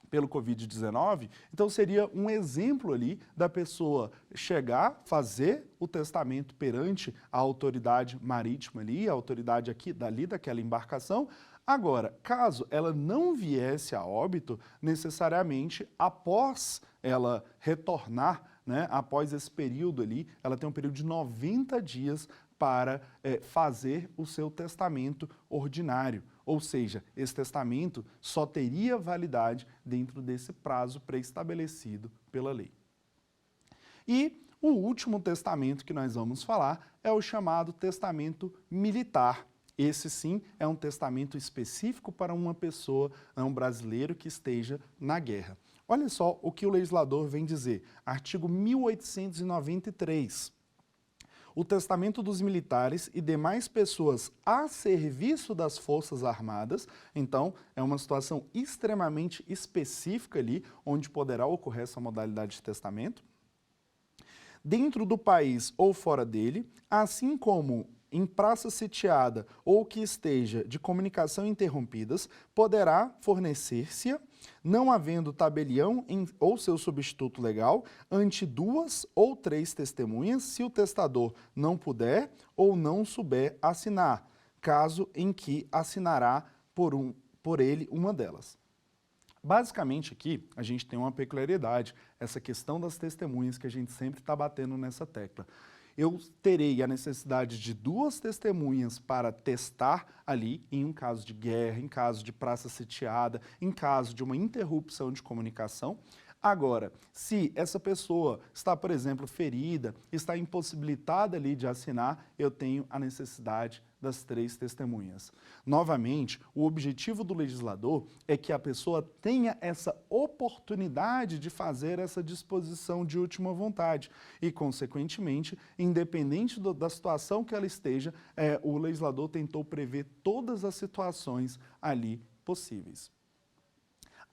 pelo Covid-19, então seria um exemplo ali da pessoa chegar, fazer o testamento perante a autoridade marítima ali, a autoridade aqui, dali daquela embarcação. Agora, caso ela não viesse a óbito, necessariamente após ela retornar, né, após esse período ali, ela tem um período de 90 dias para fazer o seu testamento ordinário. Ou seja, esse testamento só teria validade dentro desse prazo pré-estabelecido pela lei. E o último testamento que nós vamos falar é o chamado testamento militar. Esse sim é um testamento específico para uma pessoa, um brasileiro que esteja na guerra. Olha só o que o legislador vem dizer, artigo 1893. O testamento dos militares e demais pessoas a serviço das Forças Armadas, então é uma situação extremamente específica ali, onde poderá ocorrer essa modalidade de testamento, dentro do país ou fora dele, assim como em praça sitiada ou que esteja de comunicação interrompidas, poderá fornecer-se, não havendo tabelião ou seu substituto legal, ante 2 ou 3 testemunhas, se o testador não puder ou não souber assinar, caso em que assinará por ele uma delas. Basicamente aqui, a gente tem uma peculiaridade, essa questão das testemunhas que a gente sempre está batendo nessa tecla. Eu terei a necessidade de 2 testemunhas para testar ali em um caso de guerra, em caso de praça sitiada, em caso de uma interrupção de comunicação. Agora, se essa pessoa está, por exemplo, ferida, está impossibilitada ali de assinar, eu tenho a necessidade das 3 testemunhas. Novamente, o objetivo do legislador é que a pessoa tenha essa oportunidade de fazer essa disposição de última vontade e, consequentemente, independente da situação que ela esteja, o legislador tentou prever todas as situações ali possíveis.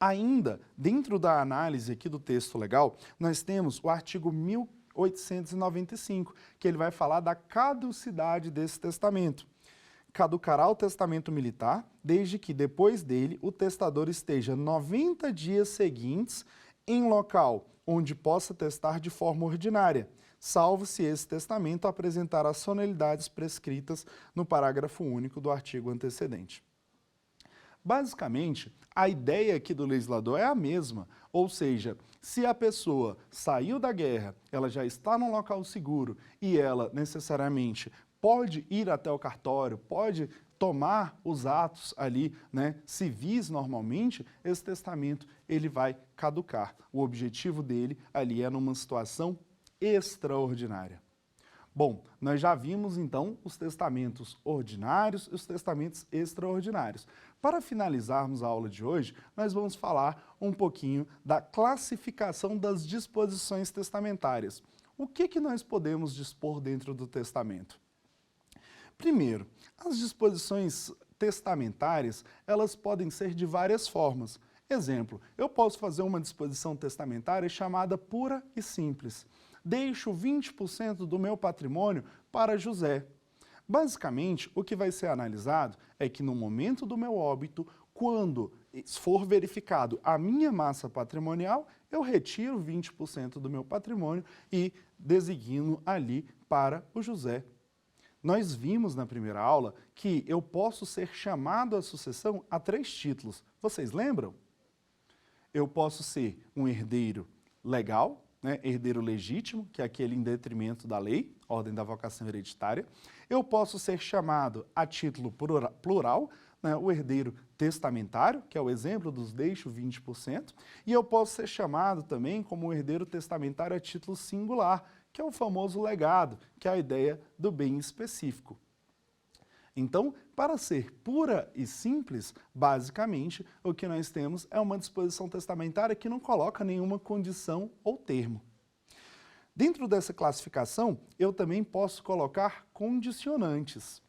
Ainda, dentro da análise aqui do texto legal, nós temos o artigo 1895, que ele vai falar da caducidade desse testamento. Caducará o testamento militar, desde que depois dele o testador esteja 90 dias seguintes em local onde possa testar de forma ordinária, salvo se esse testamento apresentar as sonalidades prescritas no parágrafo único do artigo antecedente. Basicamente, a ideia aqui do legislador é a mesma, ou seja, se a pessoa saiu da guerra, ela já está num local seguro e ela necessariamente pode ir até o cartório, pode tomar os atos ali, né, civis normalmente, esse testamento ele vai caducar. O objetivo dele ali é numa situação extraordinária. Bom, nós já vimos então os testamentos ordinários e os testamentos extraordinários. Para finalizarmos a aula de hoje, nós vamos falar um pouquinho da classificação das disposições testamentárias. O que nós podemos dispor dentro do testamento? Primeiro, as disposições testamentárias, elas podem ser de várias formas. Exemplo, eu posso fazer uma disposição testamentária chamada pura e simples. Deixo 20% do meu patrimônio para José. Basicamente, o que vai ser analisado é que no momento do meu óbito, quando for verificado a minha massa patrimonial, eu retiro 20% do meu patrimônio e designo ali para o José. Nós vimos na primeira aula que eu posso ser chamado à sucessão a 3 títulos. Vocês lembram? Eu posso ser um herdeiro legal, né, herdeiro legítimo, que é aquele em detrimento da lei, ordem da vocação hereditária. Eu posso ser chamado a título plural, né, o herdeiro testamentário, que é o exemplo dos deixo 20%, e eu posso ser chamado também como o herdeiro testamentário a título singular, que é o famoso legado, que é a ideia do bem específico. Então, para ser pura e simples, basicamente, o que nós temos é uma disposição testamentária que não coloca nenhuma condição ou termo. Dentro dessa classificação, eu também posso colocar condicionantes.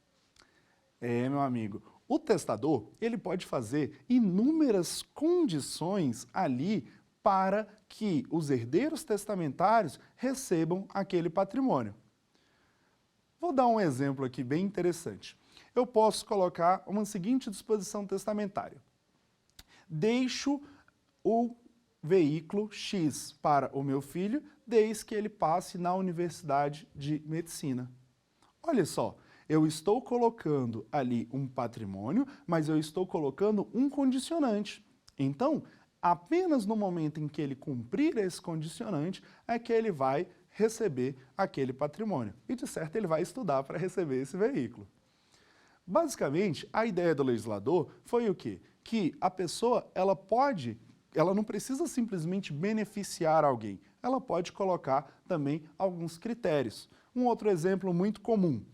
Meu amigo, o testador, ele pode fazer inúmeras condições ali para que os herdeiros testamentários recebam aquele patrimônio. Vou dar um exemplo aqui bem interessante. Eu posso colocar uma seguinte disposição testamentária. Deixo o veículo X para o meu filho, desde que ele passe na Universidade de Medicina. Olha só, eu estou colocando ali um patrimônio, mas eu estou colocando um condicionante. Então, apenas no momento em que ele cumprir esse condicionante é que ele vai receber aquele patrimônio. E, de certo, ele vai estudar para receber esse veículo. Basicamente, a ideia do legislador foi o quê? Que a pessoa, ela não precisa simplesmente beneficiar alguém, ela pode colocar também alguns critérios. Um outro exemplo muito comum,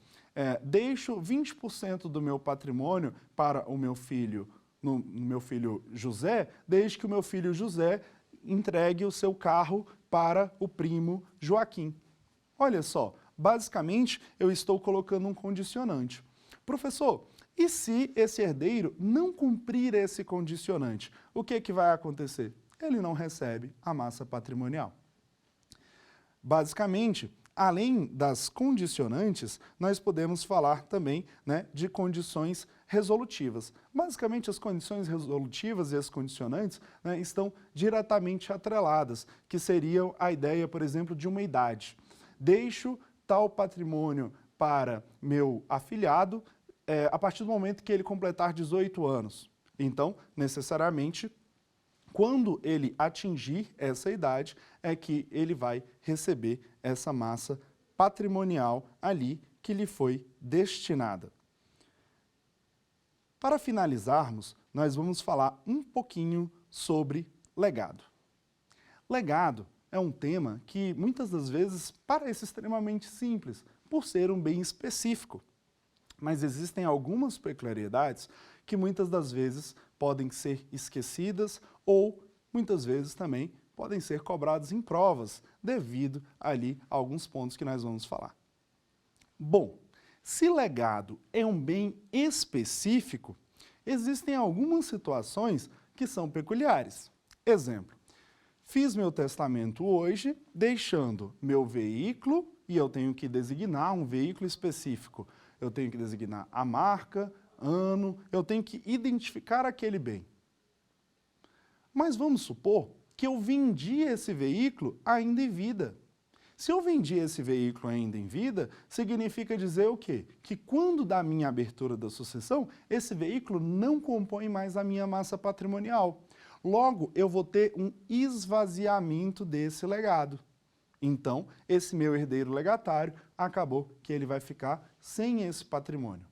deixo 20% do meu patrimônio para o meu filho, no meu filho José, desde que o meu filho José entregue o seu carro para o primo Joaquim. Olha só, basicamente eu estou colocando um condicionante. Professor, e se esse herdeiro não cumprir esse condicionante, o que vai acontecer? Ele não recebe a massa patrimonial. Basicamente, além das condicionantes, nós podemos falar também, né, de condições resolutivas. Basicamente, as condições resolutivas e as condicionantes, né, estão diretamente atreladas, que seriam a ideia, por exemplo, de uma idade. Deixo tal patrimônio para meu afilhado a partir do momento que ele completar 18 anos. Então, necessariamente, quando ele atingir essa idade, é que ele vai receber essa massa patrimonial ali que lhe foi destinada. Para finalizarmos, nós vamos falar um pouquinho sobre legado. Legado é um tema que muitas das vezes parece extremamente simples, por ser um bem específico. Mas existem algumas peculiaridades que muitas das vezes podem ser esquecidas ou muitas vezes também podem ser cobradas em provas devido ali a alguns pontos que nós vamos falar. Bom, se legado é um bem específico, existem algumas situações que são peculiares. Exemplo, fiz meu testamento hoje, deixando meu veículo, e eu tenho que designar um veículo específico. Eu tenho que designar a marca, ano, eu tenho que identificar aquele bem. Mas vamos supor que eu vendi esse veículo ainda em vida. Se eu vendi esse veículo ainda em vida, significa dizer o quê? Que quando da minha abertura da sucessão, esse veículo não compõe mais a minha massa patrimonial. Logo, eu vou ter um esvaziamento desse legado. Então, esse meu herdeiro legatário acabou que ele vai ficar sem esse patrimônio.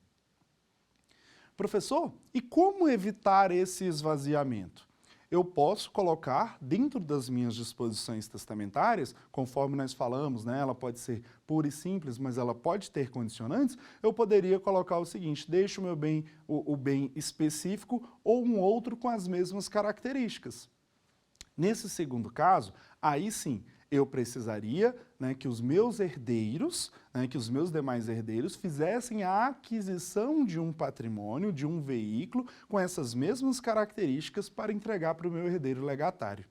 Professor, e como evitar esse esvaziamento? Eu posso colocar dentro das minhas disposições testamentárias, conforme nós falamos, né, ela pode ser pura e simples, mas ela pode ter condicionantes, eu poderia colocar o seguinte, deixo o meu bem, o bem específico ou um outro com as mesmas características. Nesse segundo caso, aí sim, eu precisaria, né, que os meus herdeiros, né, que os meus demais herdeiros fizessem a aquisição de um patrimônio, de um veículo, com essas mesmas características para entregar para o meu herdeiro legatário.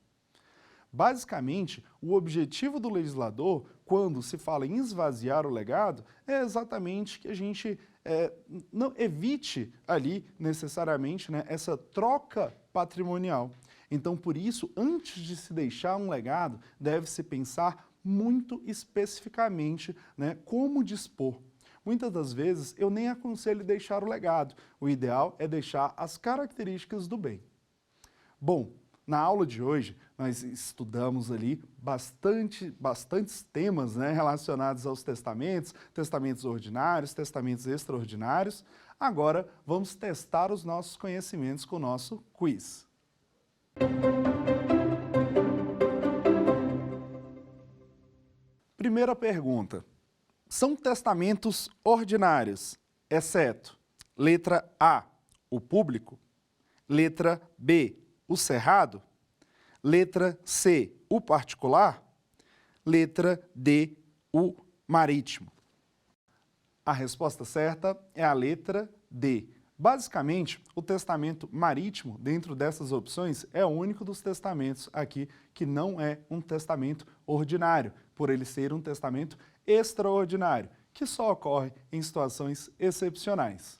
Basicamente, o objetivo do legislador, quando se fala em esvaziar o legado, é exatamente que a gente não evite ali, necessariamente, né, essa troca patrimonial. Então, por isso, antes de se deixar um legado, deve-se pensar muito especificamente, né, como dispor. Muitas das vezes, eu nem aconselho deixar o legado. O ideal é deixar as características do bem. Bom, na aula de hoje, nós estudamos ali bastantes temas, né, relacionados aos testamentos, testamentos ordinários, testamentos extraordinários. Agora, vamos testar os nossos conhecimentos com o nosso quiz. Primeira pergunta. São testamentos ordinários, exceto letra A, o público, letra B, o cerrado, letra C, o particular, letra D, o marítimo. A resposta certa é a letra D. Basicamente, o testamento marítimo, dentro dessas opções, é o único dos testamentos aqui que não é um testamento ordinário, por ele ser um testamento extraordinário, que só ocorre em situações excepcionais.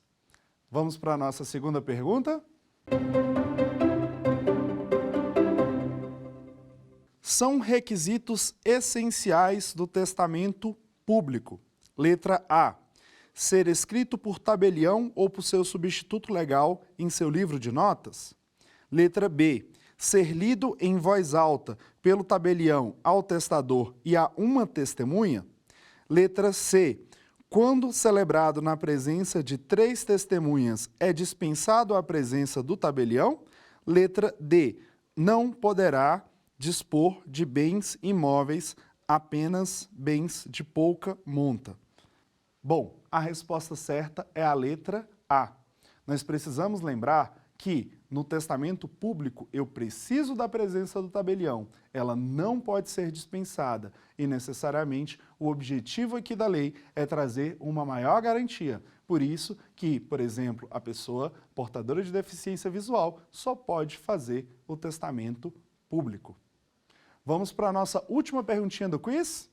Vamos para a nossa segunda pergunta? São requisitos essenciais do testamento público. Letra A. Ser escrito por tabelião ou por seu substituto legal em seu livro de notas. Letra B. Ser lido em voz alta pelo tabelião ao testador e a uma testemunha. Letra C. Quando celebrado na presença de 3 testemunhas, é dispensado a presença do tabelião. Letra D. Não poderá dispor de bens imóveis, apenas bens de pouca monta. Bom, a resposta certa é a letra A. Nós precisamos lembrar que no testamento público eu preciso da presença do tabelião. Ela não pode ser dispensada e necessariamente o objetivo aqui da lei é trazer uma maior garantia. Por isso que, por exemplo, a pessoa portadora de deficiência visual só pode fazer o testamento público. Vamos para a nossa última perguntinha do quiz?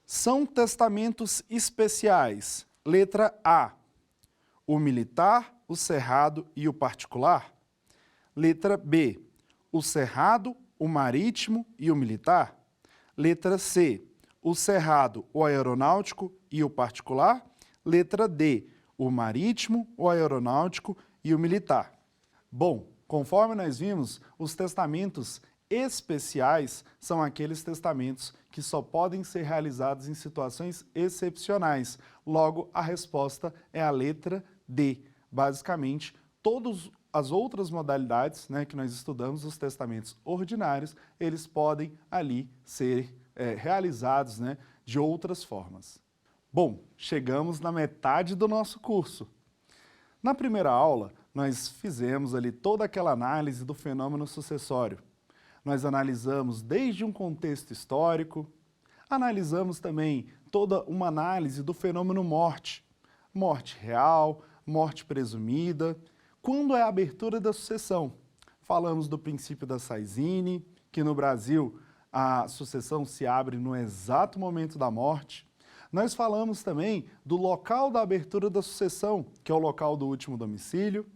São testamentos especiais. Letra A. O militar, o cerrado e o particular. Letra B. O cerrado, o marítimo e o militar. Letra C. O cerrado, o aeronáutico e o particular. Letra D. O marítimo, o aeronáutico e o militar. Bom, conforme nós vimos, os testamentos especiais são aqueles testamentos que só podem ser realizados em situações excepcionais. Logo, a resposta é a letra D. Basicamente, todas as outras modalidades, né, que nós estudamos, os testamentos ordinários, eles podem ali ser realizados, né, de outras formas. Bom, chegamos na metade do nosso curso. Na primeira aula, nós fizemos ali toda aquela análise do fenômeno sucessório. Nós analisamos desde um contexto histórico, analisamos também toda uma análise do fenômeno morte. morte real, morte presumida. Quando é a abertura da sucessão? Falamos do princípio da Saizine, que no Brasil a sucessão se abre no exato momento da morte. Nós falamos também do local da abertura da sucessão, que é o local do último domicílio.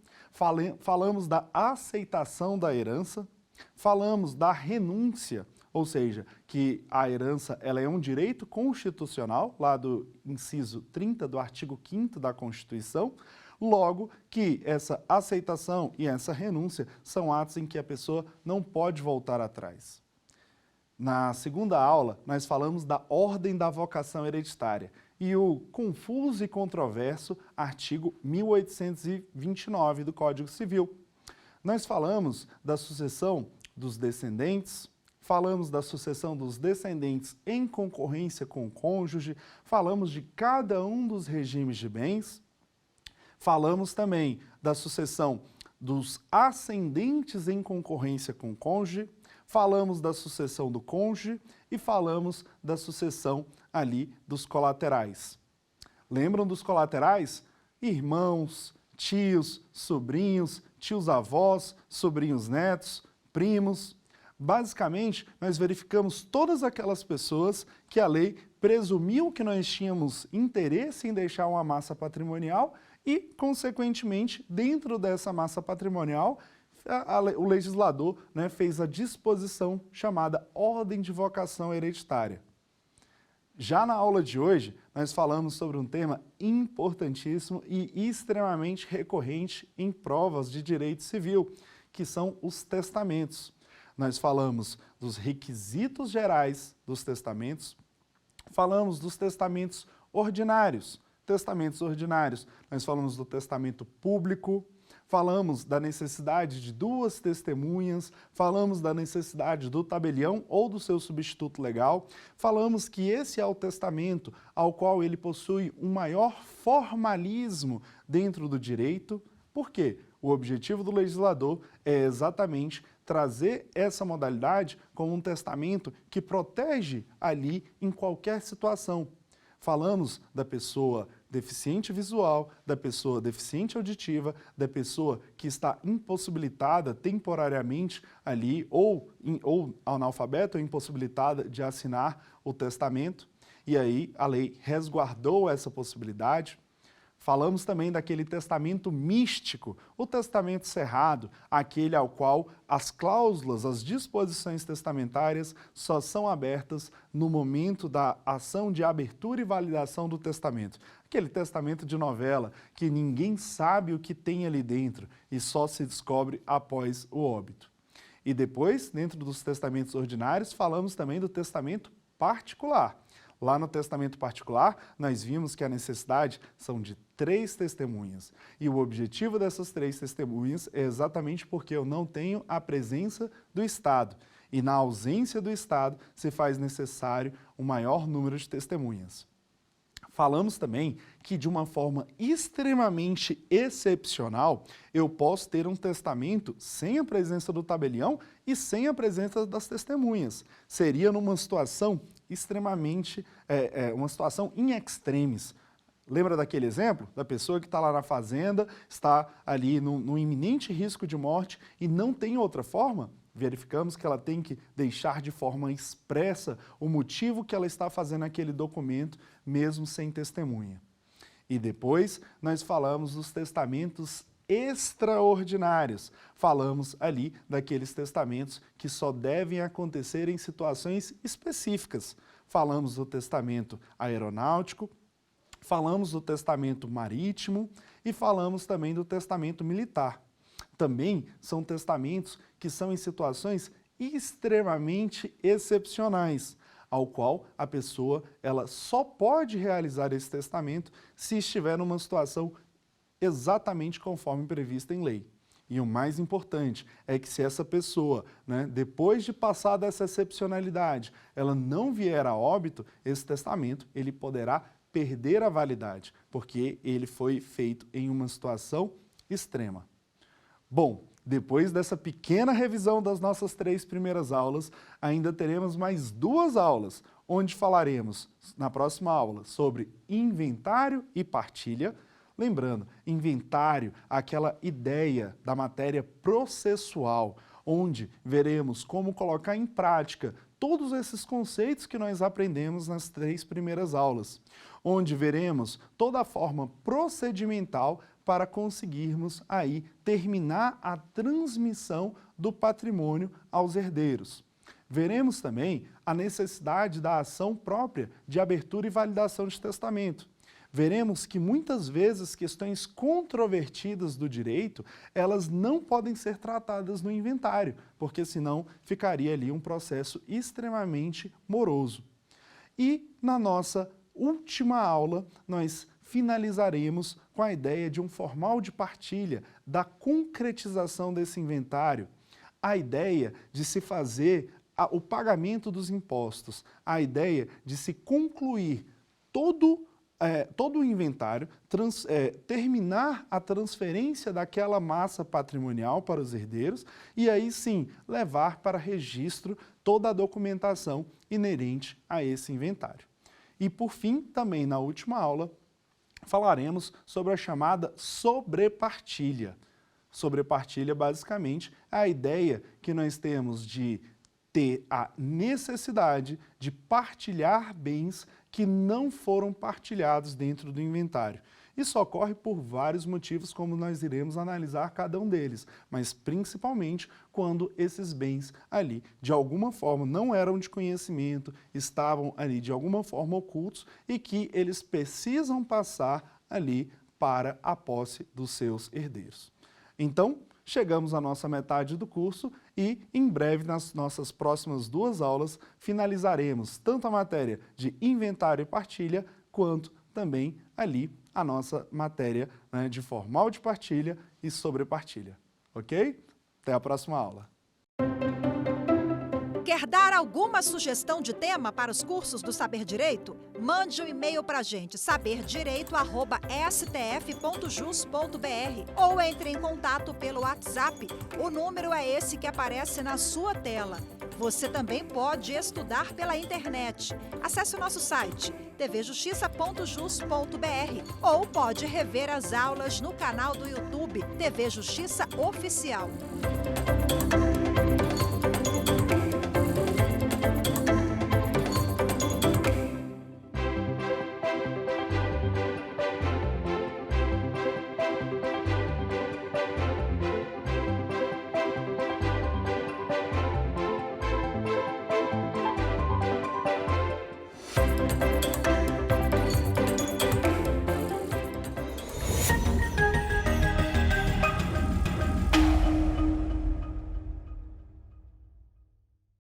Falamos da aceitação da herança. Falamos da renúncia, ou seja, que a herança ela é um direito constitucional, lá do inciso 30 do artigo 5º da Constituição, logo que essa aceitação e essa renúncia são atos em que a pessoa não pode voltar atrás. Na segunda aula, nós falamos da ordem da vocação hereditária e o confuso e controverso artigo 1829 do Código Civil. Nós falamos da sucessão dos descendentes, falamos da sucessão dos descendentes em concorrência com o cônjuge, falamos de cada um dos regimes de bens, falamos também da sucessão dos ascendentes em concorrência com o cônjuge, falamos da sucessão do cônjuge e falamos da sucessão ali dos colaterais. Lembram dos colaterais? Irmãos, tios, sobrinhos, tios-avós, sobrinhos-netos, primos. Basicamente, nós verificamos todas aquelas pessoas que a lei presumiu que nós tínhamos interesse em deixar uma massa patrimonial e, consequentemente, dentro dessa massa patrimonial, o legislador, né, fez a disposição chamada Ordem de Vocação Hereditária. Já na aula de hoje, nós falamos sobre um tema importantíssimo e extremamente recorrente em provas de direito civil, que são os testamentos. Nós falamos dos requisitos gerais dos testamentos, falamos dos testamentos ordinários. Nós falamos do testamento público, falamos da necessidade de duas testemunhas, falamos da necessidade do tabelião ou do seu substituto legal, falamos que esse é o testamento ao qual ele possui um maior formalismo dentro do direito. Por quê? O objetivo do legislador é exatamente trazer essa modalidade como um testamento que protege ali em qualquer situação. Falamos da pessoa deficiente visual, da pessoa deficiente auditiva, da pessoa que está impossibilitada temporariamente ali ou analfabeta ou impossibilitada de assinar o testamento. E aí a lei resguardou essa possibilidade. Falamos também daquele testamento místico, o testamento cerrado, aquele ao qual as cláusulas, as disposições testamentárias só são abertas no momento da ação de abertura e validação do testamento. Aquele testamento de novela que ninguém sabe o que tem ali dentro e só se descobre após o óbito. E depois, dentro dos testamentos ordinários, falamos também do testamento particular. Lá no testamento particular, nós vimos que a necessidade são de 3 testemunhas. E o objetivo dessas 3 testemunhas é exatamente porque eu não tenho a presença do Estado. E na ausência do Estado, se faz necessário um maior número de testemunhas. Falamos também que, de uma forma extremamente excepcional, eu posso ter um testamento sem a presença do tabelião e sem a presença das testemunhas. Seria numa situação extremamente, uma situação in extremis. Lembra daquele exemplo? Da pessoa que está lá na fazenda, está ali no iminente risco de morte e não tem outra forma? Verificamos que ela tem que deixar de forma expressa o motivo que ela está fazendo aquele documento, mesmo sem testemunha. E depois nós falamos dos testamentos extraordinários. Falamos ali daqueles testamentos que só devem acontecer em situações específicas. Falamos do testamento aeronáutico, falamos do testamento marítimo e falamos também do testamento militar. Também são testamentos que são em situações extremamente excepcionais, ao qual a pessoa ela só pode realizar esse testamento se estiver numa situação exatamente conforme prevista em lei. E o mais importante é que se essa pessoa, depois de passar dessa excepcionalidade, ela não vier a óbito, esse testamento ele poderá perder a validade, porque ele foi feito em uma situação extrema. Bom, depois dessa pequena revisão das nossas 3 primeiras aulas, ainda teremos mais 2 aulas, onde falaremos, na próxima aula, sobre inventário e partilha, Lembrando, inventário, aquela ideia da matéria processual, onde veremos como colocar em prática todos esses conceitos que nós aprendemos nas 3 primeiras aulas, onde veremos toda a forma procedimental para conseguirmos aí terminar a transmissão do patrimônio aos herdeiros. Veremos também a necessidade da ação própria de abertura e validação de testamento. Veremos que muitas vezes questões controvertidas do direito, elas não podem ser tratadas no inventário, porque senão ficaria ali um processo extremamente moroso. E na nossa última aula, nós finalizaremos com a ideia de um formal de partilha, da concretização desse inventário, a ideia de se fazer o pagamento dos impostos, a ideia de se concluir todo o inventário, terminar a transferência daquela massa patrimonial para os herdeiros e aí sim levar para registro toda a documentação inerente a esse inventário. E por fim, também na última aula, falaremos sobre a chamada sobrepartilha. Sobrepartilha, basicamente, é a ideia que nós temos de ter a necessidade de partilhar bens que não foram partilhados dentro do inventário. Isso ocorre por vários motivos, como nós iremos analisar cada um deles, mas principalmente quando esses bens ali, de alguma forma, não eram de conhecimento, estavam ali de alguma forma ocultos e que eles precisam passar ali para a posse dos seus herdeiros. Então, chegamos à nossa metade do curso e, em breve, nas nossas próximas 2 aulas, finalizaremos tanto a matéria de inventário e partilha, quanto também ali a nossa matéria, né, de formal de partilha e sobrepartilha. Ok? Até a próxima aula. Quer dar alguma sugestão de tema para os cursos do Saber Direito? Mande um e-mail para a gente, saberdireito@stf.jus.br, ou entre em contato pelo WhatsApp. O número é esse que aparece na sua tela. Você também pode estudar pela internet. Acesse o nosso site tvjustiça.jus.br ou pode rever as aulas no canal do YouTube TV Justiça Oficial.